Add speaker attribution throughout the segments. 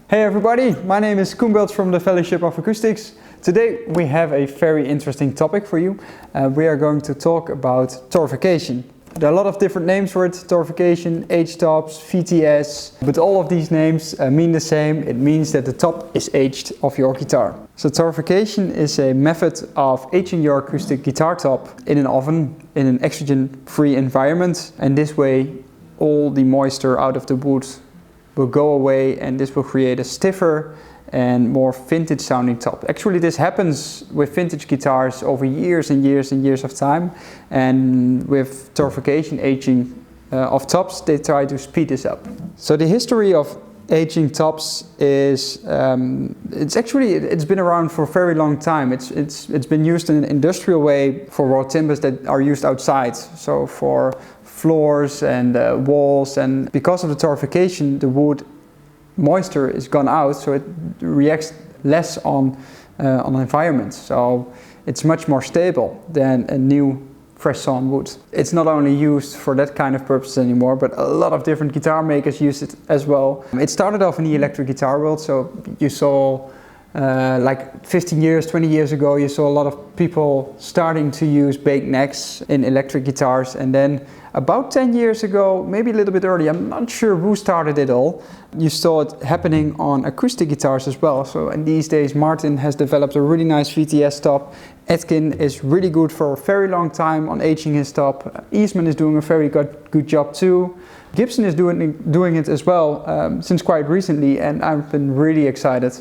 Speaker 1: Hey everybody, my name is Coen from the Fellowship of Acoustics. Today we have a very interesting topic for you. We are going to talk about torrification. There are a lot of different names for it: torrification, H-tops, VTS, but all of these names mean the same. It means that the top is aged of your guitar. So torrification is a method of aging your acoustic guitar top in an oven in an oxygen-free environment, and this way all the moisture out of the wood will go away, and this will create a stiffer and more vintage sounding top. Actually, this happens with vintage guitars over years and years and years of time, and with torrification aging of tops, they try to speed this up. So the history of aging tops is it's been around for a very long time. It's been used in an industrial way for raw timbers that are used outside, so for floors and walls, and because of the torrification, the wood moisture is gone out, so it reacts less on the environment. So it's much more stable than a new fresh sawn wood. It's not only used for that kind of purpose anymore, but a lot of different guitar makers use it as well. It started off in the electric guitar world, so you saw like 15 years, 20 years ago, you saw a lot of people starting to use baked necks in electric guitars, and then about 10 years ago, maybe a little bit earlier, I'm not sure who started it all, you saw it happening on acoustic guitars as well. So in these days, Martin has developed a really nice VTS top. Atkin is really good for a very long time on aging his top. Eastman is doing a very good job too. Gibson is doing it as well since quite recently, and I've been really excited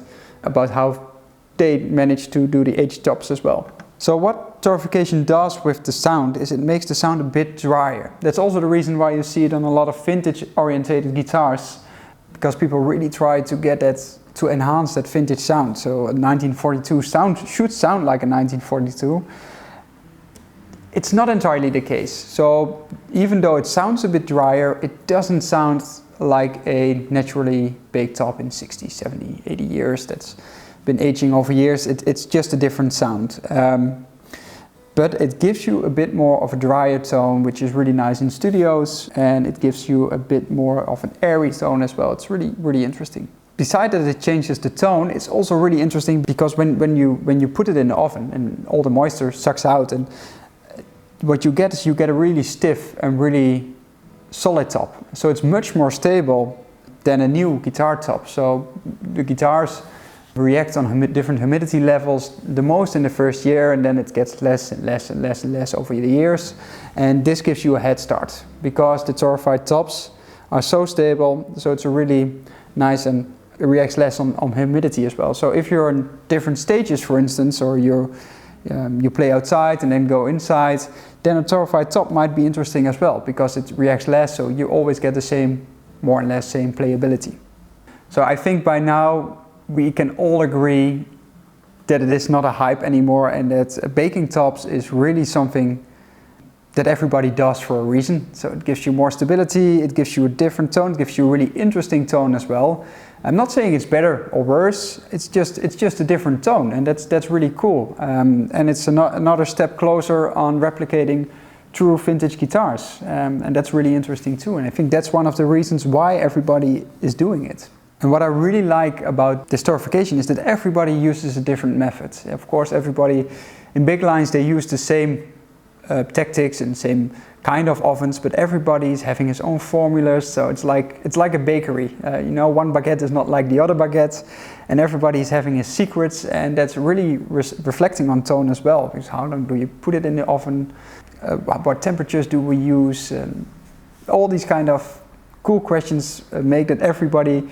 Speaker 1: about how they managed to do the H tops as well. So what torrification does with the sound is it makes the sound a bit drier. That's also the reason why you see it on a lot of vintage orientated guitars, because people really try to get that, to enhance that vintage sound. So a 1942 sound should sound like a 1942. It's not entirely the case. So even though it sounds a bit drier, it doesn't sound like a naturally baked top in 60, 70, 80 years that's been aging over years. It's just a different sound. But it gives you a bit more of a drier tone, which is really nice in studios, and it gives you a bit more of an airy tone as well. It's really interesting. Besides that it changes the tone, it's also really interesting because when you put it in the oven and all the moisture sucks out, and what you get is you get a really stiff and really solid top. So it's much more stable than a new guitar top. So the guitars react on different humidity levels the most in the first year, and then it gets less and less and less and less over the years. And this gives you a head start because the torrified tops are so stable, so it's a really nice, and it reacts less on humidity as well. So if you're in different stages, for instance, or you play outside and then go inside, then a torrified top might be interesting as well because it reacts less, so you always get the same, more or less same playability. So I think by now we can all agree that it is not a hype anymore, and that baking tops is really something that everybody does for a reason. So it gives you more stability, it gives you a different tone, it gives you a really interesting tone as well. I'm not saying it's better or worse, it's just a different tone, and that's really cool. And it's another step closer on replicating true vintage guitars, and that's really interesting too. And I think that's one of the reasons why everybody is doing it. And what I really like about this torrification is that everybody uses a different method. Of course, everybody in big lines, they use the same tactics and same kind of ovens, but everybody is having his own formulas. So it's like a bakery. You know, one baguette is not like the other baguette, and everybody is having his secrets, and that's really reflecting on tone as well. Because how long do you put it in the oven? What temperatures do we use? All these kind of cool questions make that everybody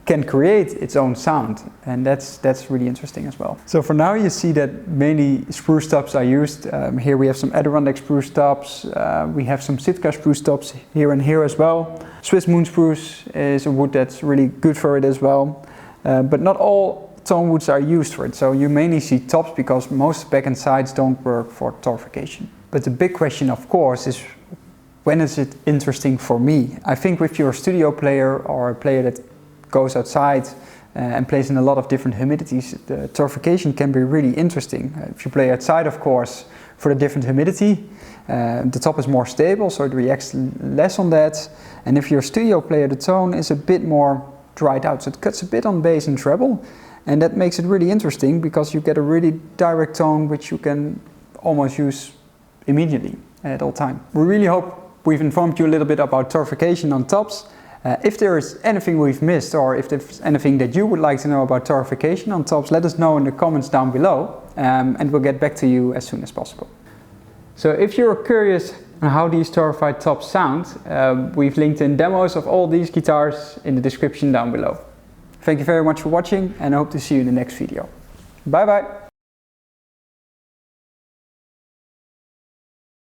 Speaker 1: can create its own sound, and that's really interesting as well. So for now you see that mainly spruce tops are used. Here we have some Adirondack spruce tops, we have some Sitka spruce tops here and here as well. Swiss moon spruce is a wood that's really good for it as well, but not all tone woods are used for it. So you mainly see tops because most back and sides don't work for torrification. But the big question, of course, is when is it interesting for me? I think if you're a studio player or a player that goes outside and plays in a lot of different humidities, the torrification can be really interesting. If you play outside, of course, for the different humidity, the top is more stable, so it reacts less on that. And if you're a studio player, the tone is a bit more dried out. So it cuts a bit on bass and treble, and that makes it really interesting because you get a really direct tone which you can almost use immediately at all time. We really hope we've informed you a little bit about torrification on tops. If there is anything we've missed, or if there's anything that you would like to know about torrification on tops, let us know in the comments down below, and we'll get back to you as soon as possible. So if you're curious on how these torrified tops sound, we've linked in demos of all these guitars in the description down below. Thank you very much for watching, and I hope to see you in the next video. Bye bye!